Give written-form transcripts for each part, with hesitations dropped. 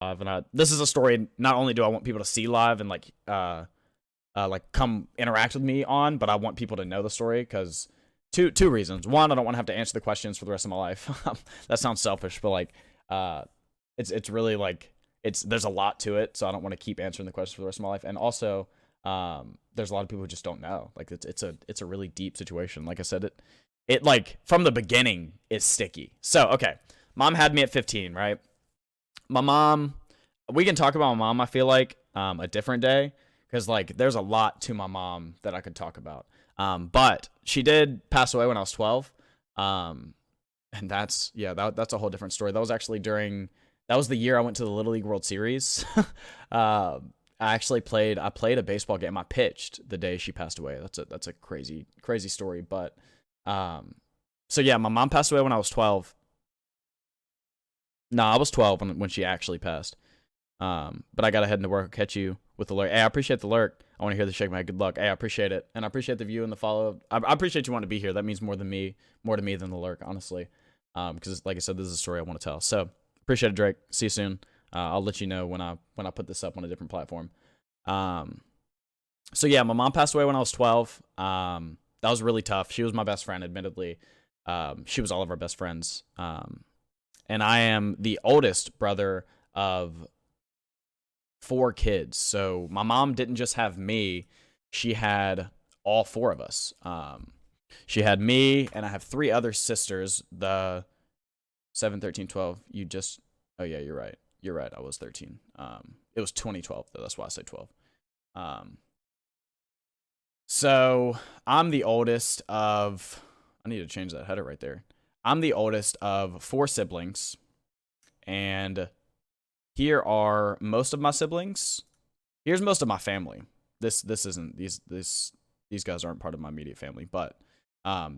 live, and this is a story. Not only do I want people to see live and like come interact with me on, but I want people to know the story because two reasons. One, I don't want to have to answer the questions for the rest of my life. That sounds selfish, but like it's really like there's a lot to it, so I don't want to keep answering the questions for the rest of my life. And also, there's a lot of people who just don't know. Like it's a really deep situation. Like I said, it like from the beginning is sticky. So okay, mom had me at 15, right? My mom, we can talk about my mom. I feel like a different day because like there's a lot to my mom that I could talk about. But she did pass away when I was 12. And that's that's a whole different story. That was actually that was the year I went to the Little League World Series. I played a baseball game. I pitched the day she passed away. That's a crazy story. But so yeah, my mom passed away when I was 12. No, I was 12 when she actually passed. But I got to head into work. I'll catch you with the lurk. Hey, I appreciate the lurk. I want to hear the shake my head. Good luck. Hey, I appreciate it. And I appreciate the view and the follow. I appreciate you wanting to be here. That means more to me than the lurk, honestly. Because like I said, this is a story I want to tell. So appreciate it, Drake. See you soon. I'll let you know when I put this up on a different platform. So yeah, my mom passed away when I was 12. That was really tough. She was my best friend, admittedly. She was all of our best friends. And I am the oldest brother of 4 kids. So my mom didn't just have me. She had all 4 of us. She had me, and I have 3 other sisters. The 7, 13, 12. Oh yeah, you're right. You're right. I was 13. It was 2012, though. That's why I say 12. So I'm the oldest of, I need to change that header right there. I'm the oldest of 4 siblings, and here are most of my siblings. Here's most of my family. This isn't these guys aren't part of my immediate family, but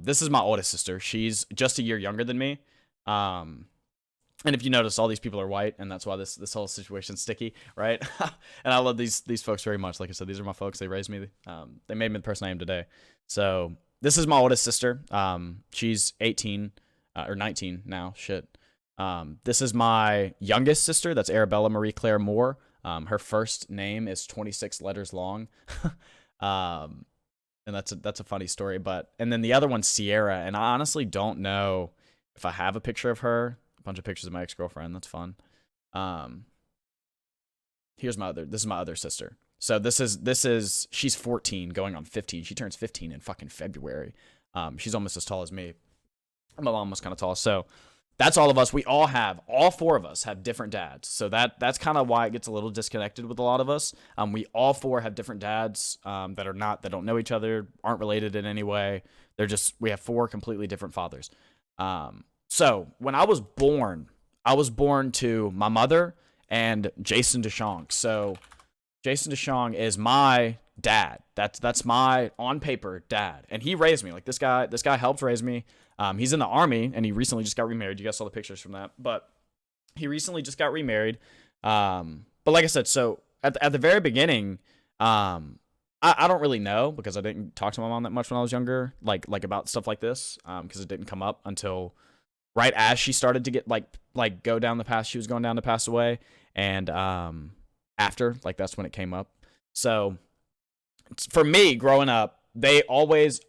this is my oldest sister. She's just a year younger than me. And if you notice, all these people are white, and that's why this whole situation's sticky, right? And I love these folks very much. Like I said, these are my folks. They raised me. They made me the person I am today. So this is my oldest sister. She's 18 or 19 now. Shit. This is my youngest sister. That's Arabella Marie Claire Moore. Her first name is 26 letters long. And that's a funny story. And then the other one's Sierra, and I honestly don't know if I have a picture of her. A bunch of pictures of my ex-girlfriend. That's fun. This is my other sister. So she's 14 going on 15. She turns 15 in fucking February. She's almost as tall as me. My mom was kind of tall. So that's all of us. All 4 of us have different dads. So that's kind of why it gets a little disconnected with a lot of us. We all 4 have different dads that don't know each other, aren't related in any way. We have 4 completely different fathers. So when I was born to my mother and Jason DeShong. So Jason DeShong is my dad. That's my on paper dad, and he raised me. Like this guy helped raise me. He's in the army, and he recently just got remarried. You guys saw the pictures from that, but he recently just got remarried. But like I said, so at the very beginning, I don't really know because I didn't talk to my mom that much when I was younger, like about stuff like this, because it didn't come up until right as she started to get like go down the path she was going down to pass away, and after, like, that's when it came up. So for me growing up, I always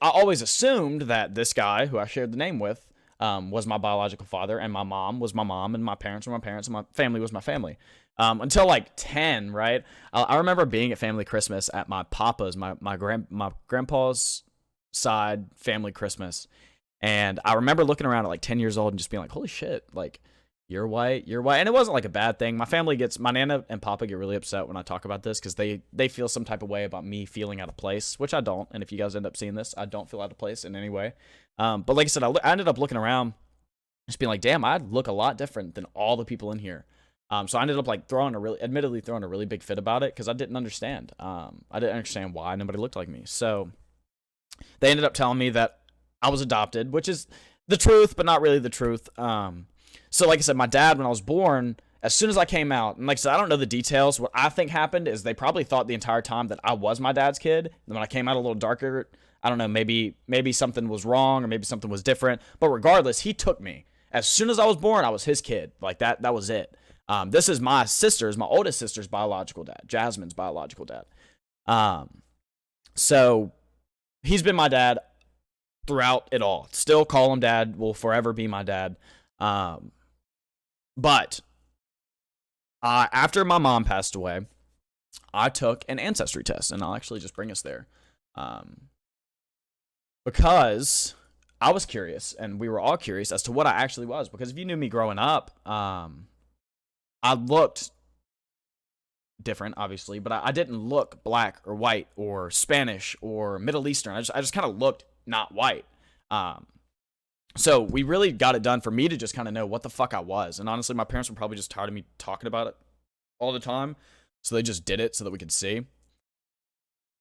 assumed that this guy who I shared the name with was my biological father, and my mom was my mom, and my parents were my parents, and my family was my family. Until like 10, right? I remember being at family Christmas at my papa's, my grandpa's side family Christmas. And I remember looking around at like 10 years old and just being like, holy shit, like, you're white. And it wasn't like a bad thing. My Nana and Papa get really upset when I talk about this because they feel some type of way about me feeling out of place, which I don't. And if you guys end up seeing this, I don't feel out of place in any way. But like I said, I ended up looking around, just being like, damn, I look a lot different than all the people in here. So I ended up like admittedly throwing a really big fit about it because I didn't understand. I didn't understand why nobody looked like me. So they ended up telling me that I was adopted, which is the truth, but not really the truth. So like I said, my dad, when I was born, as soon as I came out, and like I said, I don't know the details. What I think happened is they probably thought the entire time that I was my dad's kid. And when I came out a little darker, I don't know, maybe something was wrong or maybe something was different. But regardless, he took me. As soon as I was born, I was his kid. Like that was it. This is my oldest sister's biological dad, Jasmine's biological dad. So he's been my dad throughout it all. Still call him dad, will forever be my dad. But after my mom passed away, I took an ancestry test, and I'll actually just bring us there. Because I was curious, and we were all curious as to what I actually was. Because if you knew me growing up, I looked different, obviously, but I didn't look black or white or Spanish or Middle Eastern. I just kind of looked not white. So we really got it done for me to just kind of know what the fuck I was. And honestly, my parents were probably just tired of me talking about it all the time, so they just did it so that we could see.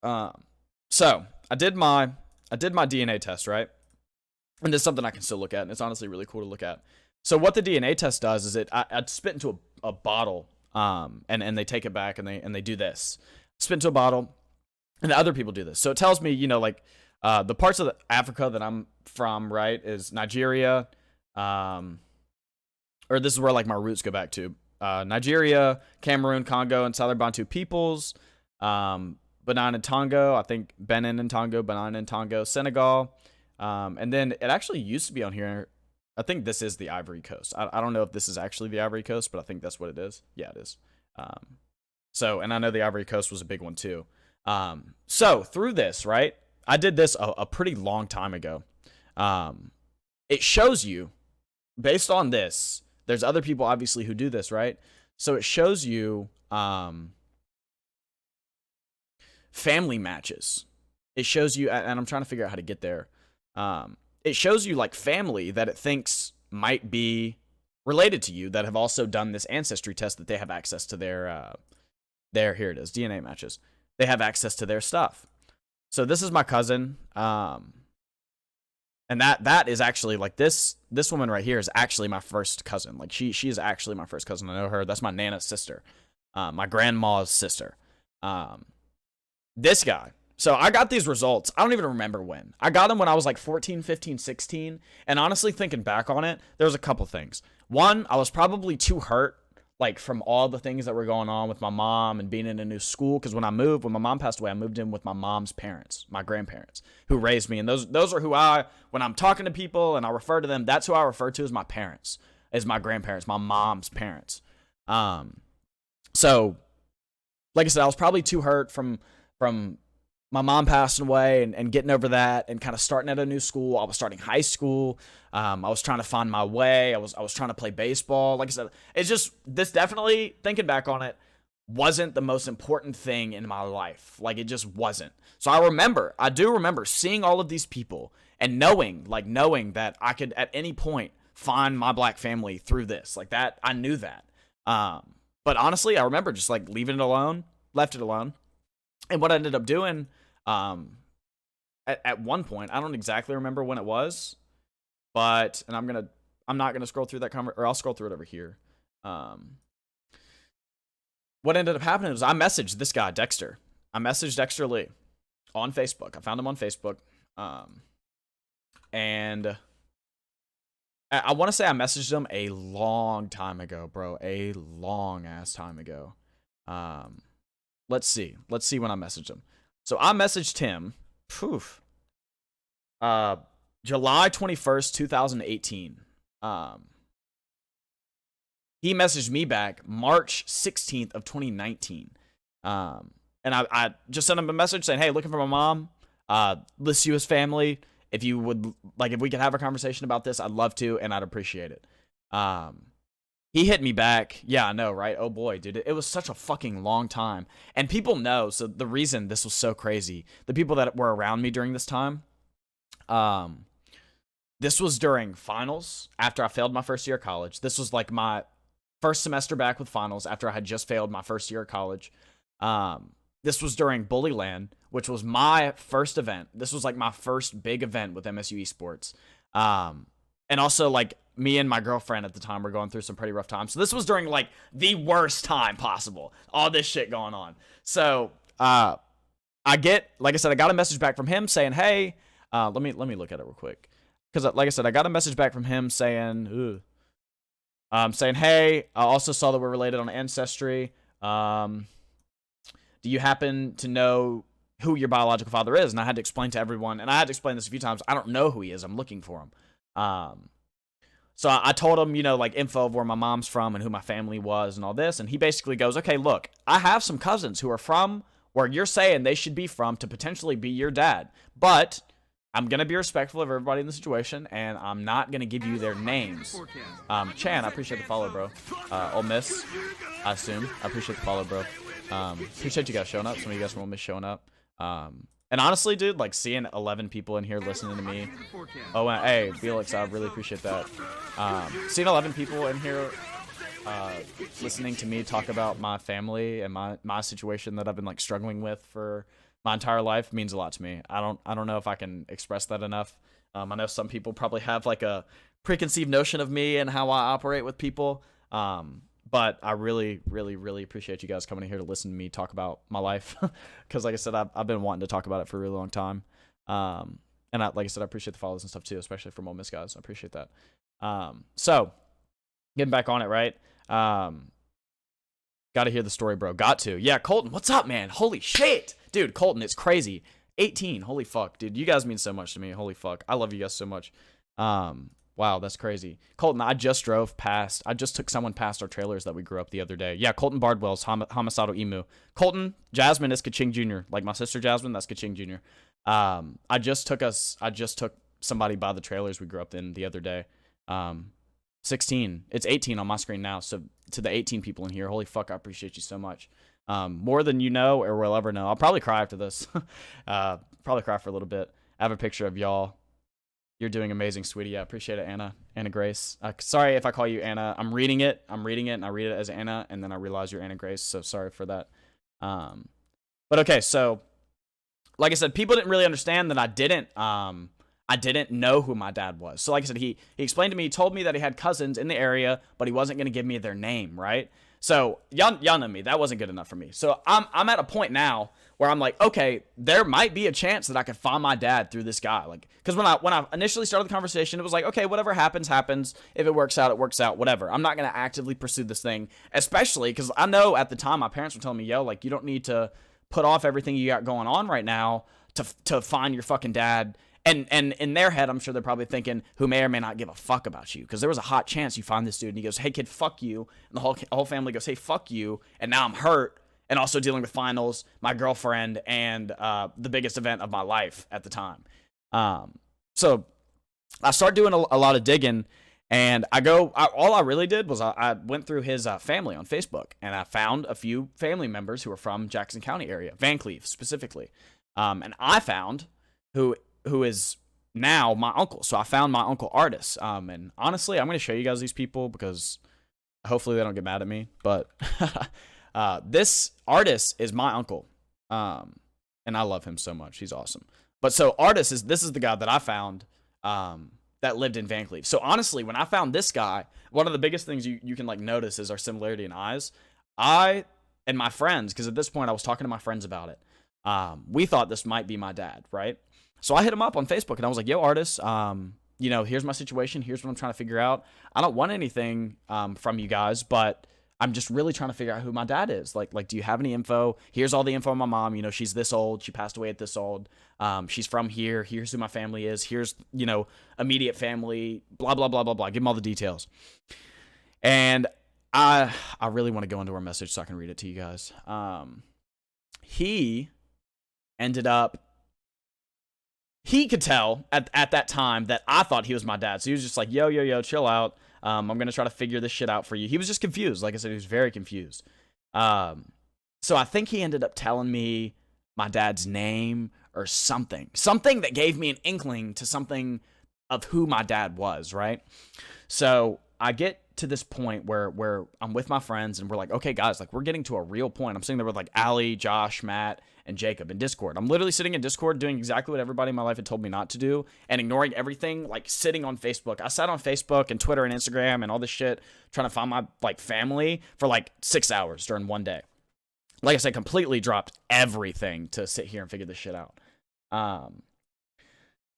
So I did my DNA test, right? And it's something I can still look at, and it's honestly really cool to look at. So what the DNA test does is I spit into a bottle, and they take it back and they do this. Spit into a bottle, and other people do this. So it tells me, like, the parts of Africa that I'm from, right, is Nigeria, or this is where, like, my roots go back to. Nigeria, Cameroon, Congo, and Southern Bantu peoples, Benin and Togo, I think Benin and Togo, Senegal, and then it actually used to be on here. I think this is the Ivory Coast. I don't know if this is actually the Ivory Coast, but I think that's what it is. Yeah, it is. And I know the Ivory Coast was a big one too. So through this, right, I did this a pretty long time ago. It shows you, based on this, there's other people obviously who do this, right? So it shows you family matches. It shows you, and I'm trying to figure out how to get there. It shows you, like, family that it thinks might be related to you that have also done this ancestry test, that they have access to their here it is, DNA matches. They have access to their stuff. So this is my cousin, and that is actually, like, this woman right here is actually my first cousin. Like, she is actually my first cousin. I know her. That's my Nana's sister, my grandma's sister. This guy. So I got these results. I don't even remember when. I got them when I was like 14, 15, 16. And honestly, thinking back on it, there was a couple things. One, I was probably too hurt, like, from all the things that were going on with my mom and being in a new school. Because when my mom passed away, I moved in with my mom's parents, my grandparents, who raised me. And those are who when I'm talking to people and I refer to them, that's who I refer to as my parents, as my grandparents, my mom's parents. So, like I said, I was probably too hurt from my mom passing away and getting over that and kind of starting at a new school. I was starting high school. I was trying to find my way. I was trying to play baseball. Like I said, it's just, this definitely, thinking back on it, wasn't the most important thing in my life. Like, it just wasn't. So I do remember seeing all of these people and knowing that I could at any point find my black family through this. Like, that, I knew that. But honestly, I remember just, like, left it alone. And what I ended up doing, at one point, I don't exactly remember when it was, but, and I'm not gonna scroll through that or I'll scroll through it over here. What ended up happening was I messaged this guy, Dexter. I messaged Dexter Lee on Facebook. I found him on Facebook. And I want to say I messaged him a long time ago, bro. A long ass time ago. Let's see when I messaged him. So I messaged him, July 21st, 2018. He messaged me back March 16th of 2019. And I just sent him a message saying, hey, looking for my mom, list you as family. If you would, like, if we could have a conversation about this, I'd love to, and I'd appreciate it. He hit me back. Yeah, I know, right? Oh boy, dude, it was such a fucking long time. And people know, so the reason this was so crazy, the people that were around me during this time, this was during finals after I failed my first year of college. This was like my first semester back with finals after I had just failed my first year of college. This was during Bullyland, which was my first event. This was like my first big event with MSU Esports. And also, like, me and my girlfriend at the time were going through some pretty rough times. So this was during, like, the worst time possible. All this shit going on. So I got a message back from him saying, hey, let me look at it real quick. Because, like I said, I got a message back from him saying, saying, hey, I also saw that we're related on Ancestry. Do you happen to know who your biological father is? And I had to explain to everyone, and I had to explain this a few times, I don't know who he is. I'm looking for him. So I told him, you know, like info of where my mom's from and who my family was and all this. And he basically goes, okay, look, I have some cousins who are from where you're saying they should be from to potentially be your dad. But I'm going to be respectful of everybody in the situation, and I'm not going to give you their names. Chan, I appreciate the follow, bro. Ole Miss, I assume. I appreciate the follow, bro. Appreciate you guys showing up. Some of you guys from Ole Miss showing up. And honestly, dude, like seeing 11 people in here listening to me. Oh, hey, Felix, I really appreciate that. Seeing 11 people in here listening to me talk about my family and my situation that I've been like struggling with for my entire life means a lot to me. I don't know if I can express that enough. I know some people probably have like a preconceived notion of me and how I operate with people. But I really, really, really appreciate you guys coming in here to listen to me talk about my life. Because like I said, I've been wanting to talk about it for a really long time. And like I said, I appreciate the follows and stuff too, especially from Ole Miss guys. I appreciate that. So getting back on it, right? Got to hear the story, bro. Got to. Yeah, Colton, what's up, man? Holy shit. Dude, Colton, it's crazy. 18. Holy fuck, dude. You guys mean so much to me. Holy fuck. I love you guys so much. Wow, that's crazy. Colton, I just took someone past our trailers that we grew up the other day. Yeah, Colton Bardwell's Homicidal Emu. Colton, Jasmine is Kaching Jr. Like my sister Jasmine, that's Kaching Jr. I just took somebody by the trailers we grew up in the other day. 16. It's 18 on my screen now. So to the 18 people in here, holy fuck, I appreciate you so much. More than you know or will ever know. I'll probably cry after this. Probably cry for a little bit. I have a picture of y'all. You're doing amazing, sweetie. Yeah, appreciate it, Anna. Anna Grace. Sorry if I call you Anna. I'm reading it, and I read it as Anna, and then I realize you're Anna Grace, so sorry for that. But okay, so like I said, people didn't really understand that I didn't know who my dad was. So like I said, he explained to me, he told me that he had cousins in the area, but he wasn't going to give me their name, right? So y'all know me. That wasn't good enough for me. So I'm at a point now where I'm like, okay, there might be a chance that I could find my dad through this guy. Like, because when I initially started the conversation, it was like, okay, whatever happens, happens. If it works out, it works out, whatever. I'm not going to actively pursue this thing, especially because I know at the time my parents were telling me, yo, like, you don't need to put off everything you got going on right now to find your fucking dad. And in their head, I'm sure they're probably thinking, who may or may not give a fuck about you. Because there was a hot chance you find this dude and he goes, hey, kid, fuck you. And the whole family goes, hey, fuck you. And now I'm hurt and also dealing with finals, my girlfriend, and the biggest event of my life at the time. So I start doing a lot of digging. And all I really did was I went through his family on Facebook. And I found a few family members who were from Jackson County area, Van Cleve specifically. And I found who is now my uncle. So I found my uncle Artis. And honestly, I'm going to show you guys these people because hopefully they don't get mad at me. But this Artis is my uncle. And I love him so much. He's awesome. But so Artis this is the guy that I found that lived in Van Cleve. So honestly, when I found this guy, one of the biggest things you can like notice is our similarity in eyes. I and my friends, because at this point I was talking to my friends about it. We thought this might be my dad, right? So I hit him up on Facebook and I was like, yo, Artis, here's my situation. Here's what I'm trying to figure out. I don't want anything from you guys, but I'm just really trying to figure out who my dad is. Like, do you have any info? Here's all the info on my mom. You know, she's this old. She passed away at this old. She's from here. Here's who my family is. Here's, immediate family, blah, blah, blah, blah, blah. Give him all the details. And I really want to go into our message so I can read it to you guys. He ended up, he could tell at that time that I thought he was my dad. So he was just like, yo, chill out. I'm going to try to figure this shit out for you. He was just confused. Like I said, he was very confused. So I think he ended up telling me my dad's name or something that gave me an inkling to something of who my dad was, right? So I get to this point where I'm with my friends and we're like, okay, guys, like we're getting to a real point. I'm sitting there with like Ali, Josh, Matt, and Jacob in Discord. I'm literally sitting in Discord doing exactly what everybody in my life had told me not to do and ignoring everything, like sitting on Facebook. I sat on Facebook and Twitter and Instagram and all this shit trying to find my like family for like 6 hours during one day. Like I said, completely dropped everything to sit here and figure this shit out.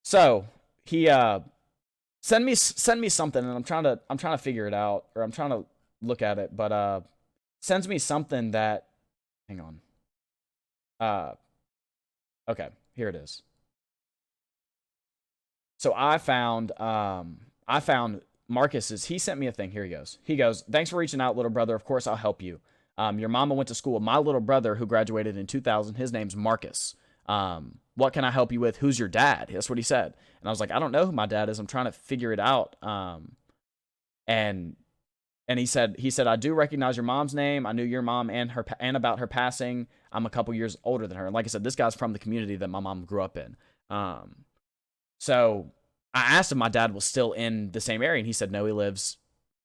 So he send me something, and I'm trying to figure it out, or I'm trying to look at it, but sends me something that, hang on. Okay, here it is. So I found Marcus's, he sent me a thing. Here he goes. He goes, "Thanks for reaching out, little brother. Of course I'll help you. Your mama went to school with my little brother who graduated in 2000. His name's Marcus. What can I help you with? Who's your dad?" That's what he said. And I was like, "I don't know who my dad is. I'm trying to figure it out." And he said, "I do recognize your mom's name. I knew your mom and about her passing. I'm a couple years older than her." And like I said, this guy's from the community that my mom grew up in. So I asked if my dad was still in the same area, and he said no, he lives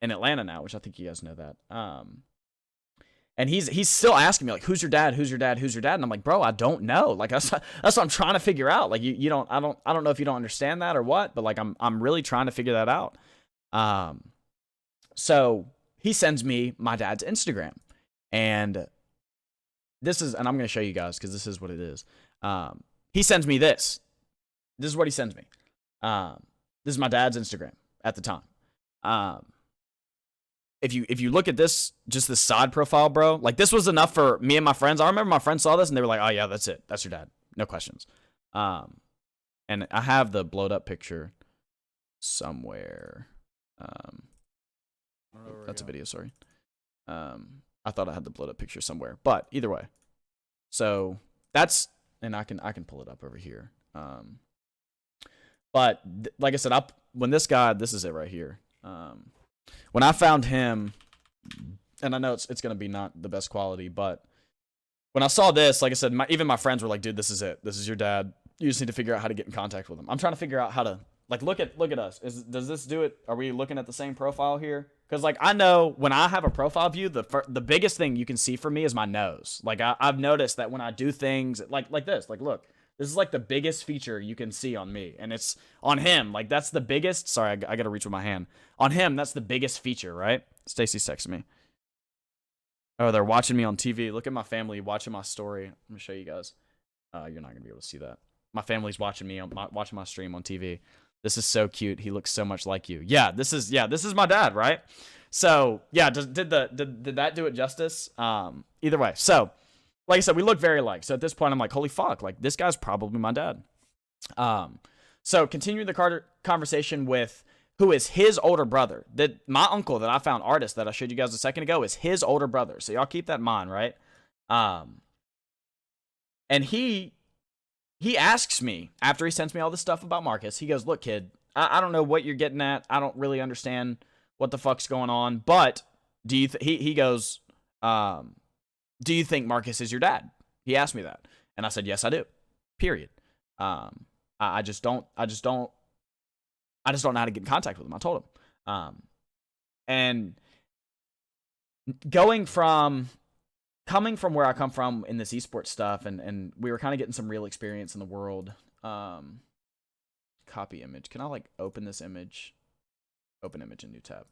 in Atlanta now, which I think you guys know that. And he's still asking me, like, "Who's your dad? Who's your dad? Who's your dad?" And I'm like, "Bro, I don't know." Like, that's what I'm trying to figure out. Like, I don't know if you don't understand that or what, but like I'm really trying to figure that out. So he sends me my dad's Instagram, and I'm going to show you guys because this is what it is. He sends me this. This is what he sends me. This is my dad's Instagram at the time. If you look at this, just this side profile, bro, like this was enough for me and my friends. I remember my friends saw this and they were like, "Oh yeah, that's it. That's your dad. No questions." And I have the blowed up picture somewhere. That's a video, sorry. I thought I had the blowed up picture somewhere, but either way. So that's, and I can pull it up over here. But like I said, when this guy, this is it right here. When I found him, and I know it's going to be not the best quality, but when I saw this, like I said, even my friends were like, "Dude, this is it. This is your dad. You just need to figure out how to get in contact with him." I'm trying to figure out how to, like, look at us. Does this do it? Are we looking at the same profile here? Because like I know when I have a profile view, the biggest thing you can see from me is my nose. Like I've noticed that when I do things like this, like look. This is like the biggest feature you can see on me. And it's on him. Like that's the biggest. Sorry, I got to reach with my hand. On him, that's the biggest feature, right? Stacy's texting me. Oh, they're watching me on TV. Look at my family watching my story. I'm going to show you guys. You're not going to be able to see that. My family's watching me, watching my stream on TV. This is so cute. He looks so much like you. Yeah, this is my dad, right? So, yeah, did that do it justice? Either way. So, like I said, we look very alike. So at this point, I'm like, holy fuck, like this guy's probably my dad. So continuing the conversation with who is his older brother. That my uncle that I found, artist that I showed you guys a second ago, is his older brother. So y'all keep that in mind, right? And he asks me after he sends me all this stuff about Marcus. He goes, "Look, kid, I don't know what you're getting at. I don't really understand what the fuck's going on. But do you?" He goes, "Do you think Marcus is your dad?" He asked me that, and I said, "Yes, I do." Period. I just don't know how to get in contact with him. I told him. And coming from where I come from in this esports stuff, and we were kind of getting some real experience in the world. Copy image. Can I like open this image? Open image in new tab.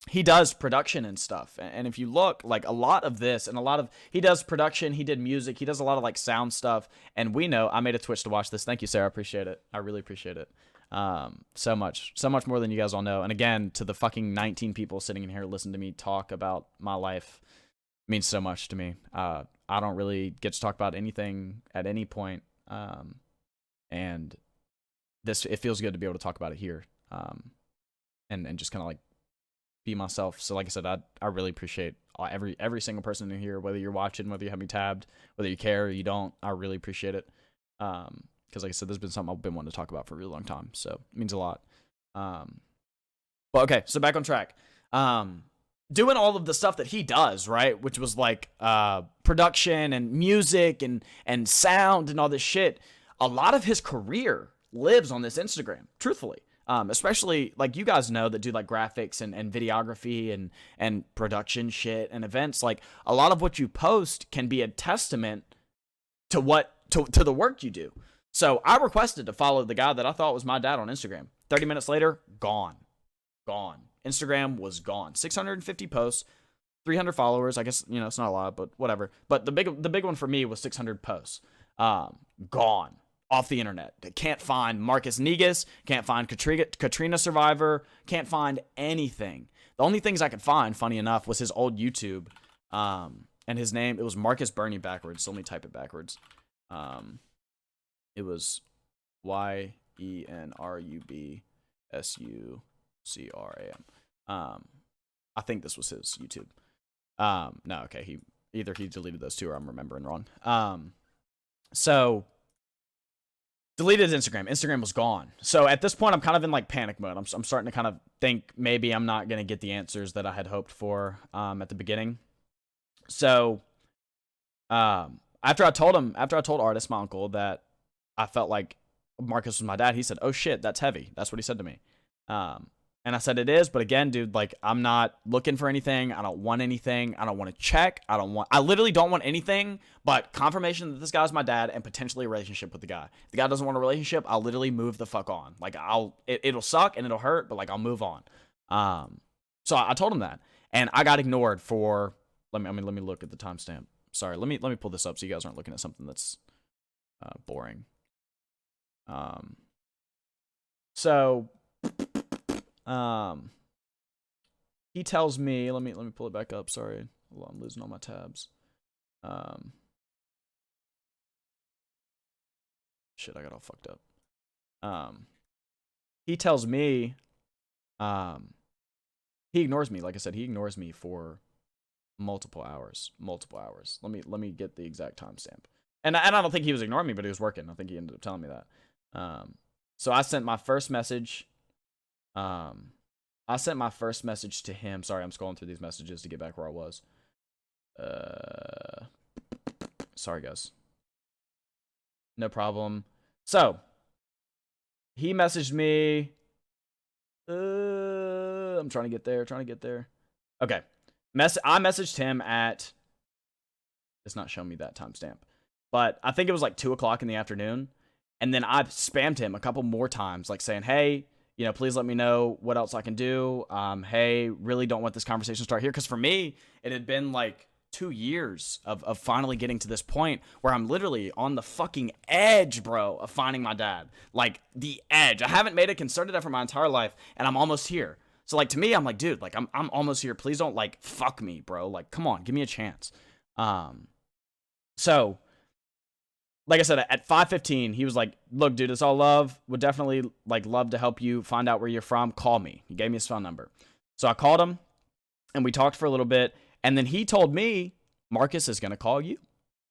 He does production and stuff, and if you look, like a lot of this and he does production, he did music, he does a lot of like sound stuff, and we know. I made a Twitch to watch this. Thank you, Sarah. I appreciate it. I really appreciate it. So much more than you guys all know. And again, to the fucking 19 people sitting in here listening to me talk about my life, means so much to me. I don't really get to talk about anything at any point, and it feels good to be able to talk about it here, and just kind of like be myself. So like I said, I really appreciate every single person in here, whether you're watching, whether you have me tabbed, whether you care or you don't. I really appreciate it, because like I said, there's been something I've been wanting to talk about for a really long time, so it means a lot. But okay, so back on track. Doing all of the stuff that he does, right, which was like production and music and sound and all this shit, a lot of his career lives on this Instagram, truthfully. Especially like you guys know that do like graphics and videography and production shit and events. Like a lot of what you post can be a testament to to the work you do. So I requested to follow the guy that I thought was my dad on Instagram. 30 minutes later, gone. Instagram was gone. 650 posts, 300 followers. I guess, it's not a lot, but whatever. But the big one for me was 600 posts. Gone. off the internet. Can't find Marcus Negus, can't find Katrina Survivor, can't find anything. The only things I could find, funny enough, was his old YouTube. And his name, it was Marcus Burney backwards. So let me type it backwards. It was YENRUBSUCRAM. I think this was his YouTube. No, okay. Either he deleted those two or I'm remembering wrong. So deleted his Instagram. Instagram was gone. So at this point, I'm kind of in like panic mode. I'm starting to kind of think maybe I'm not going to get the answers that I had hoped for at the beginning. So after I told Artist, my uncle, that I felt like Marcus was my dad, he said, "Oh shit, that's heavy." That's what he said to me. And I said, "It is, but again, dude, like, I'm not looking for anything. I don't want anything. I don't want to check. I literally don't want anything but confirmation that this guy's my dad and potentially a relationship with the guy. If the guy doesn't want a relationship, I'll literally move the fuck on. Like, it'll suck and it'll hurt, but like, I'll move on." So I told him that, and I got ignored for, let me look at the timestamp. Sorry, let me pull this up so you guys aren't looking at something that's boring. So he tells me, let me pull it back up. Sorry, I'm losing all my tabs. Shit, I got all fucked up. He tells me, he ignores me. Like I said, he ignores me for multiple hours. Let me get the exact timestamp. And I don't think he was ignoring me, but he was working. I think he ended up telling me that. So I sent my first message. I sent my first message to him. Sorry, I'm scrolling through these messages to get back where I was. Sorry, guys. No problem. So he messaged me. I'm trying to get there. Okay. I messaged him at, it's not showing me that timestamp, but I think it was like 2 o'clock in the afternoon. And then I spammed him a couple more times, like saying, "Hey, please let me know what else I can do. Hey, really don't want this conversation to start here." Because for me, it had been like 2 years of finally getting to this point where I'm literally on the fucking edge, bro, of finding my dad. Like, the edge. I haven't made a concerted effort my entire life, and I'm almost here. So, like, to me, I'm like, dude, like, I'm almost here. Please don't, like, fuck me, bro. Like, come on, give me a chance. So, like I said, at 5:15, he was like, "Look, dude, it's all love. Would definitely, like, love to help you find out where you're from. Call me." He gave me his phone number. So I called him, and we talked for a little bit. And then he told me, "Marcus is going to call you."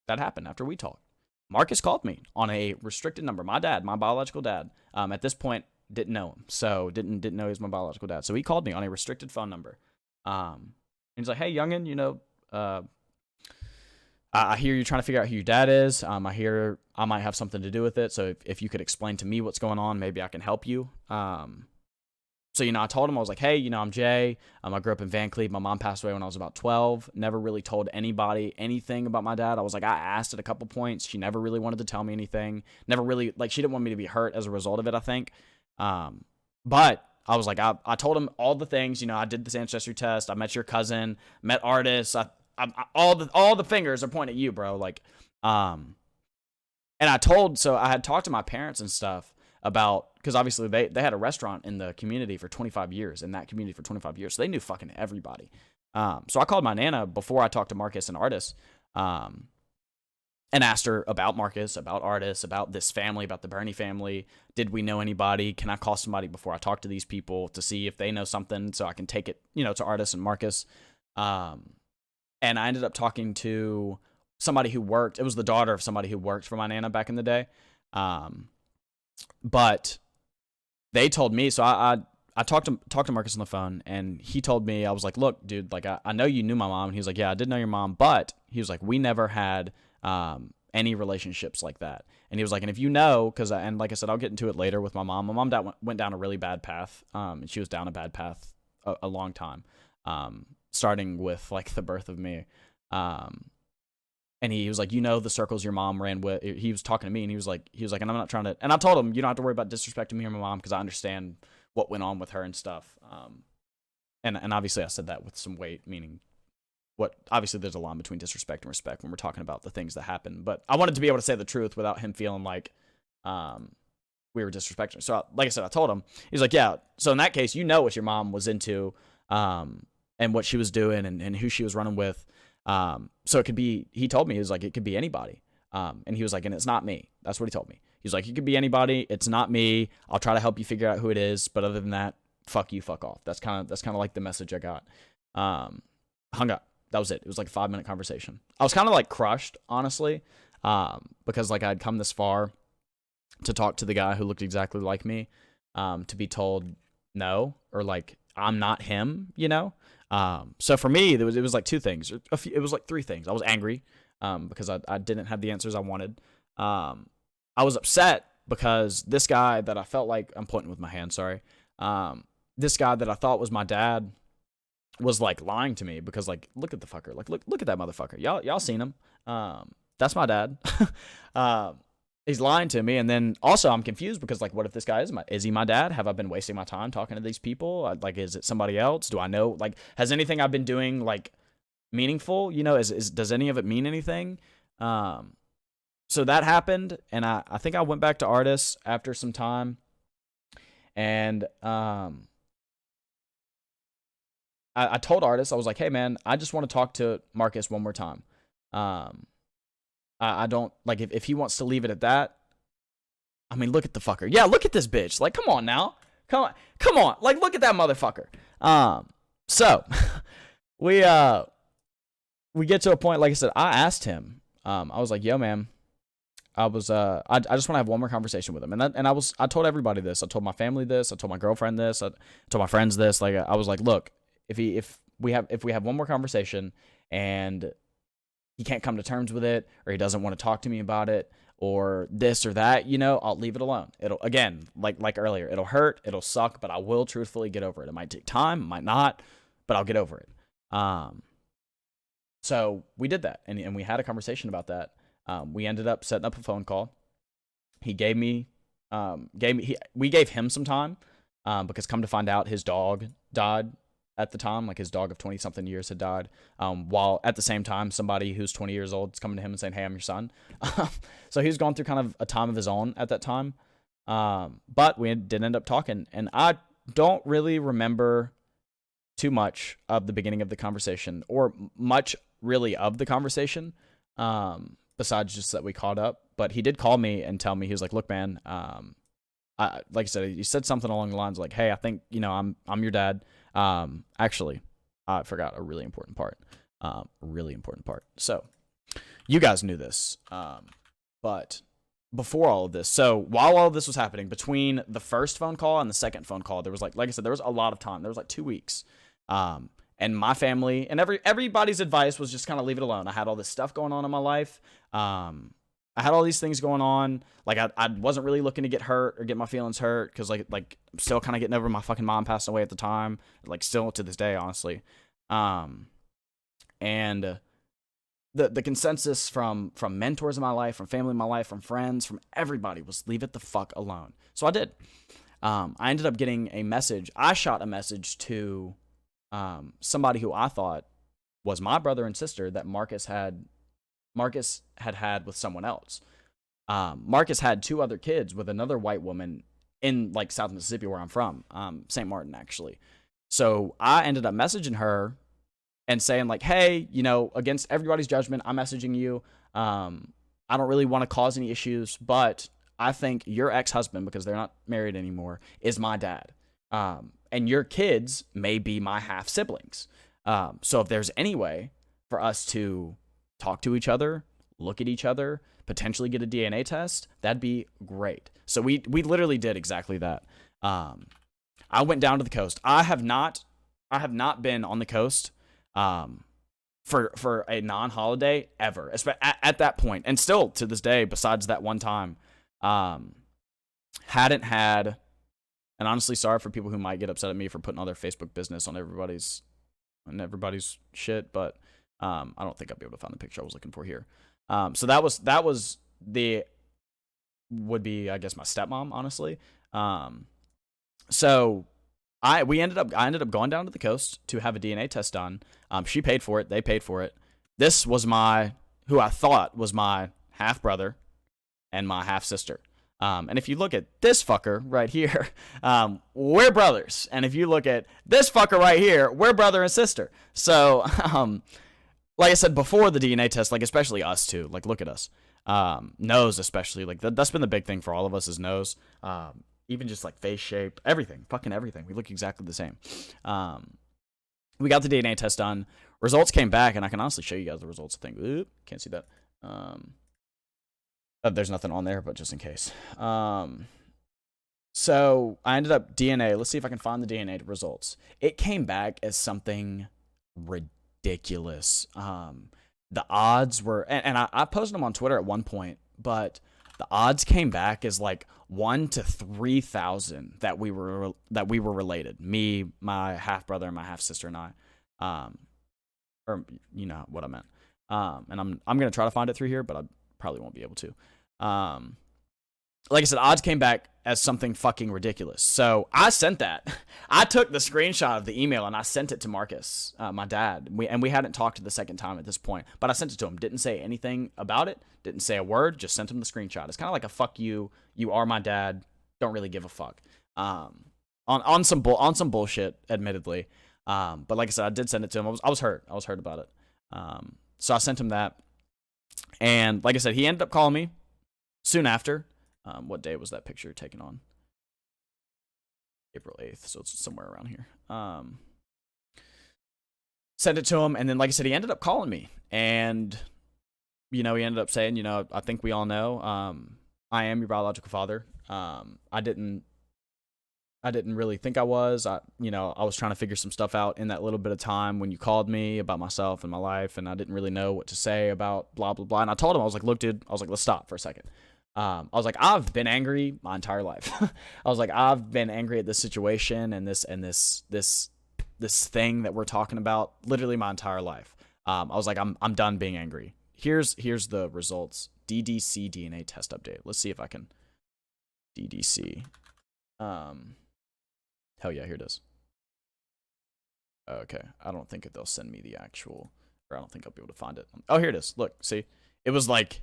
That happened after we talked. Marcus called me on a restricted number. My dad, my biological dad, at this point, didn't know him. So didn't know he was my biological dad. So he called me on a restricted phone number. And he's like, "Hey, youngin, I hear you're trying to figure out who your dad is. I hear I might have something to do with it. So if you could explain to me what's going on, maybe I can help you." So, I told him, I was like, "Hey, I'm Jay. I grew up in Van Cleve. My mom passed away when I was about 12. Never really told anybody anything about my dad." I was like, I asked at a couple points. She never really wanted to tell me anything. Never really, like, she didn't want me to be hurt as a result of it, I think. But I was like, I told him all the things. I did this ancestry test. I met your cousin, met Artists. All the fingers are pointing at you, bro. Like, and I had talked to my parents and stuff about, because obviously they had a restaurant in the community for 25 years, so they knew fucking everybody. So I called my Nana before I talked to Marcus and Artists, and asked her about Marcus, about Artists, about this family, about the Burney family. Did we know anybody? Can I call somebody before I talk to these people to see if they know something so I can take it, to Artists and Marcus? And I ended up talking to somebody who worked. It was the daughter of somebody who worked for my Nana back in the day. But they told me, so I talked to Marcus on the phone, and he told me, I was like, "Look, dude, like, I know you knew my mom." And he was like, "Yeah, I did know your mom," but he was like, "We never had any relationships like that." And he was like, "And if you know," and like I said, I'll get into it later with my mom. My mom went down a really bad path, and she was down a bad path a long time, starting with, like, the birth of me. And he was like, "The circles your mom ran with." He was talking to me, and he was like, "And I'm not trying to," and I told him, "You don't have to worry about disrespecting me or my mom, because I understand what went on with her and stuff." And obviously I said that with some weight, meaning obviously there's a line between disrespect and respect when we're talking about the things that happen. But I wanted to be able to say the truth without him feeling like, we were disrespecting her. So like I said, I told him. He's like, yeah. So in that case, you know what your mom was into, and what she was doing, and who she was running with. So it could be. He told me, he was like, it could be anybody. And he was like, and it's not me. That's what he told me. He's like, it could be anybody. It's not me. I'll try to help you figure out who it is. But other than that, fuck you, fuck off. That's kind of like the message I got. Hung up. That was it. It was like a 5-minute conversation. I was kind of like crushed, honestly, because like I'd come this far to talk to the guy who looked exactly like me, to be told no, or like I'm not him, you know? So for me, it was like 2 things. It was like 3 things. I was angry, because I didn't have the answers I wanted. I was upset because this guy that I felt like, I'm pointing with my hand, sorry. This guy that I thought was my dad was like lying to me, because like, look at the fucker. Like, look at that motherfucker. Y'all seen him. That's my dad. He's lying to me. And then also I'm confused because like, what if this guy is he my dad? Have I been wasting my time talking to these people? Like, is it somebody else? Do I know, like, has anything I've been doing like meaningful? You know, does any of it mean anything? So that happened. And I think I went back to Artis after some time, and, I told Artis, I was like, hey man, I just want to talk to Marcus one more time. I don't, like, if he wants to leave it at that, I mean, look at the fucker. Yeah, look at this bitch. Like, come on now. Come on. Like, look at that motherfucker. So we get to a point, like I said, I asked him, I was like, yo man, I just want to have one more conversation with him. And I told everybody this. I told my family this. I told my girlfriend this. I told my friends this. Like, I was like, look, if we have one more conversation and he can't come to terms with it, or he doesn't want to talk to me about it, or this or that, you know, I'll leave it alone. It'll, again, like earlier, it'll hurt, it'll suck, but I will truthfully get over it. It might take time, it might not, but I'll get over it. So we did that, and we had a conversation about that. We ended up setting up a phone call. He we gave him some time, because come to find out, his dog died at the time. Like, his dog of 20-something years had died, while at the same time, somebody who's 20 years old is coming to him and saying, hey, I'm your son. So he was going through kind of a time of his own at that time. But we did end up talking, and I don't really remember too much of the beginning of the conversation, or much really of the conversation, besides just that we caught up. But he did call me and tell me, he was like, look, man, like I said, he said something along the lines like, hey, I think, you know, I'm your dad. Actually, I forgot a really important part. So you guys knew this. But before all of this, so while all of this was happening, between the first phone call and the second phone call, there was like I said, there was a lot of time. There was like 2 weeks. And my family and everybody's advice was just kind of leave it alone. I had all this stuff going on in my life. I had all these things going on. Like, I wasn't really looking to get hurt or get my feelings hurt, because like I'm still kind of getting over my fucking mom passing away at the time. Like, still to this day, honestly. And the consensus from mentors in my life, from family in my life, from friends, from everybody was leave it the fuck alone. So I did. I ended up getting a message. I shot a message to somebody who I thought was my brother and sister that Marcus had with someone else. Marcus had 2 other kids with another white woman in like South Mississippi, where I'm from, St. Martin, actually. So I ended up messaging her and saying like, hey, you know, against everybody's judgment, I'm messaging you. I don't really want to cause any issues, but I think your ex-husband, because they're not married anymore, is my dad. And your kids may be my half siblings. So if there's any way for us to talk to each other, look at each other, potentially get a DNA test, that'd be great. So we literally did exactly that. I went down to the coast. I have not been on the coast for a non-holiday ever, at that point, and still to this day, besides that one time, hadn't had. And honestly, sorry for people who might get upset at me for putting all their Facebook business on everybody's shit, but I don't think I'll be able to find the picture I was looking for here. So that was would be, I guess, my stepmom, honestly. So I ended up going down to the coast to have a DNA test done. She paid for it. They paid for it. This was who I thought was my half brother and my half sister. And if you look at this fucker right here, we're brothers. And if you look at this fucker right here, we're brother and sister. So, like I said before the DNA test, like especially us two, like look at us. Nose especially, like that's been the big thing for all of us is nose. Even just like face shape, everything, fucking everything. We look exactly the same. We got the DNA test done. Results came back, and I can honestly show you guys the results. I think, oop, can't see that. There's nothing on there, but just in case. So I ended up DNA. Let's see if I can find the DNA results. It came back as something ridiculous. The odds were, and I posted them on Twitter at one point, but the odds came back as like 1 to 3,000 that we were related. Me, my half brother, and my half sister, and I. Or you know what I meant. And I'm gonna try to find it through here, but I probably won't be able to. Like I said, odds came back as something fucking ridiculous. So I sent that. I took the screenshot of the email and I sent it to Marcus, my dad. We hadn't talked the second time at this point, but I sent it to him. Didn't say anything about it. Didn't say a word. Just sent him the screenshot. It's kind of like a fuck you. You are my dad. Don't really give a fuck. On some bullshit, admittedly. But like I said, I did send it to him. I was hurt. I was hurt about it. So I sent him that. And like I said, he ended up calling me soon after. What day was that picture taken on? April 8th, so it's somewhere around here. Sent it to him, and then, like I said, he ended up calling me. And, you know, he ended up saying, you know, I think we all know I am your biological father. I didn't really think I was. I was trying to figure some stuff out in that little bit of time when you called me about myself and my life, and I didn't really know what to say about blah, blah, blah. And I told him, I was like, look, dude, let's stop for a second. I was like, I've been angry my entire life. I was like, I've been angry at this situation and this thing that we're talking about literally my entire life. I was like, I'm done being angry. Here's the results. DDC DNA test update. Let's see if I can DDC. Hell yeah, here it is. Okay, I don't think they'll send me the actual, or I don't think I'll be able to find it. Oh, here it is. Look, see, it was like,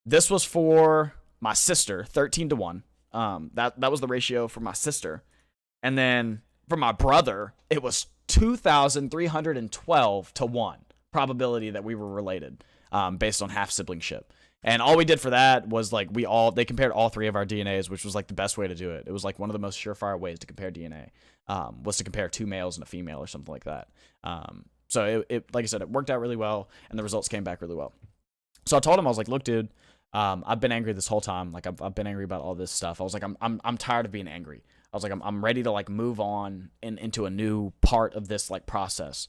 this was for my sister, 13 to 1. That was the ratio for my sister. And then for my brother, it was 2,312 to 1 probability that we were related, based on half siblingship. And all we did for that was like they compared all three of our DNAs, which was like the best way to do it. It was like one of the most surefire ways to compare DNA, was to compare 2 males and a female or something like that. So it like I said, it worked out really well, and the results came back really well. So I told him, I was like, look, dude, I've been angry this whole time. Like I've been angry about all this stuff. I was like, I'm tired of being angry. I was like, I'm ready to like move on into a new part of this like process.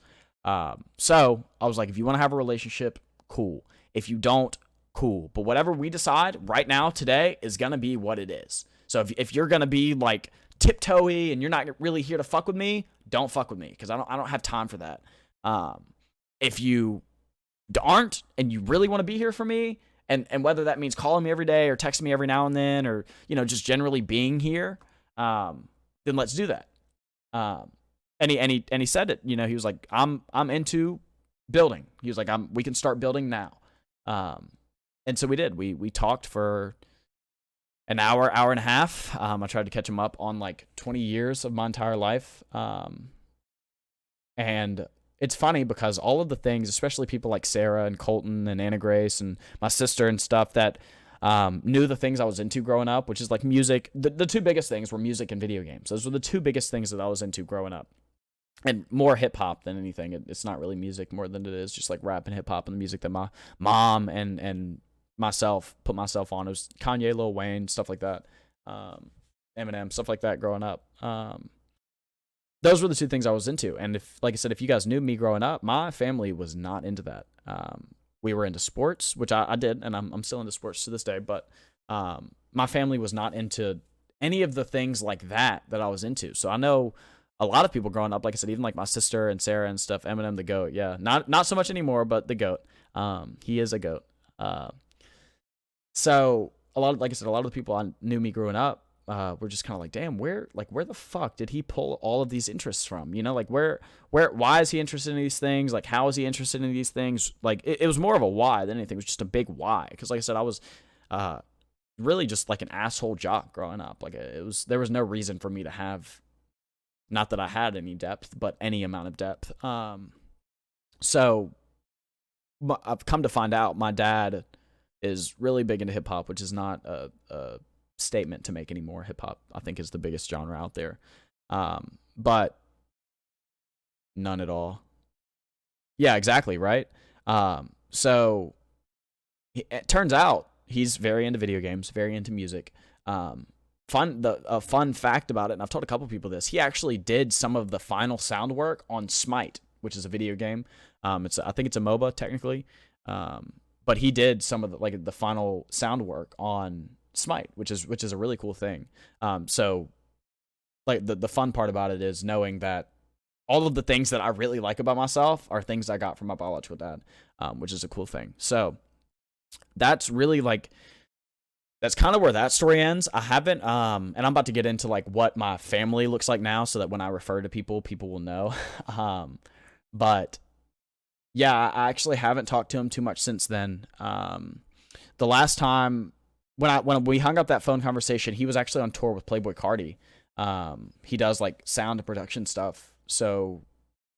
So I was like, if you want to have a relationship, cool. If you don't, cool. But whatever we decide right now today is gonna be what it is. So if you're gonna be like tiptoey and you're not really here to fuck with me, don't fuck with me, because I don't have time for that. If you aren't and you really want to be here for me, and whether that means calling me every day or texting me every now and then, or just generally being here, then let's do that. And he said it. He was like, I'm into building. He was like, we can start building now. And so we did. We talked for an hour and a half. I tried to catch him up on like 20 years of my entire life. And it's funny because all of the things, especially people like Sarah and Colton and Anna Grace and my sister and stuff that knew the things I was into growing up, which is like music. The two biggest things were music and video games. Those were the two biggest things that I was into growing up. And more hip hop than anything. It's not really music more than it is just like rap and hip hop and the music that my mom and myself put myself on. It was Kanye, Lil Wayne, stuff like that. Eminem, stuff like that growing up. Those were the two things I was into. And like I said, if you guys knew me growing up, my family was not into that. We were into sports, which I did, and I'm still into sports to this day. But my family was not into any of the things like that I was into. So I know a lot of people growing up, like I said, even like my sister and Sarah and stuff, Eminem, the GOAT. Yeah, not so much anymore, but the GOAT. He is a GOAT. So like I said, a lot of the people I knew me growing up, we're just kind of like, damn, where the fuck did he pull all of these interests from? Like why is he interested in these things? Like, how is he interested in these things? Like, it was more of a why than anything. It was just a big why. Because like I said, I was really just like an asshole jock growing up. Like there was no reason for me to have, not that I had any depth, but any amount of depth. So I've come to find out my dad is really big into hip hop, which is not a statement to make anymore. Hip hop, I think, is the biggest genre out there. But none at all. Yeah, exactly, right? So it turns out he's very into video games, very into music. A fun fact about it, and I've told a couple people this, he actually did some of the final sound work on Smite, which is a video game. I think it's a MOBA technically. But he did some of the final sound work on Smite, which is a really cool thing. So like the fun part about it is knowing that all of the things that I really like about myself are things I got from my biological dad, which is a cool thing. So that's really like, that's kind of where that story ends. I haven't, and I'm about to get into like what my family looks like now, so that when I refer to people, people will know. But yeah, I actually haven't talked to him too much since then. The last time when we hung up that phone conversation, he was actually on tour with Playboi Carti. He does like sound and production stuff. So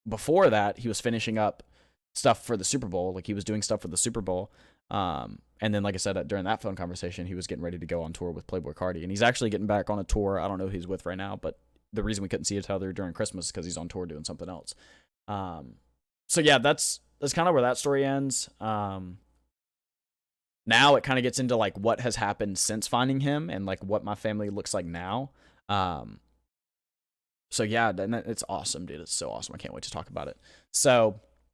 before that, he was finishing up stuff for the Super Bowl. Like he was doing stuff for the Super Bowl. And then, like I said, during that phone conversation, he was getting ready to go on tour with Playboi Carti, and he's actually getting back on a tour. I don't know who he's with right now, but the reason we couldn't see each other during Christmas is because he's on tour doing something else. So yeah, that's kind of where that story ends. Now it kind of gets into like what has happened since finding him and like what my family looks like now. So yeah, it's awesome, dude. It's so awesome. I can't wait to talk about it. So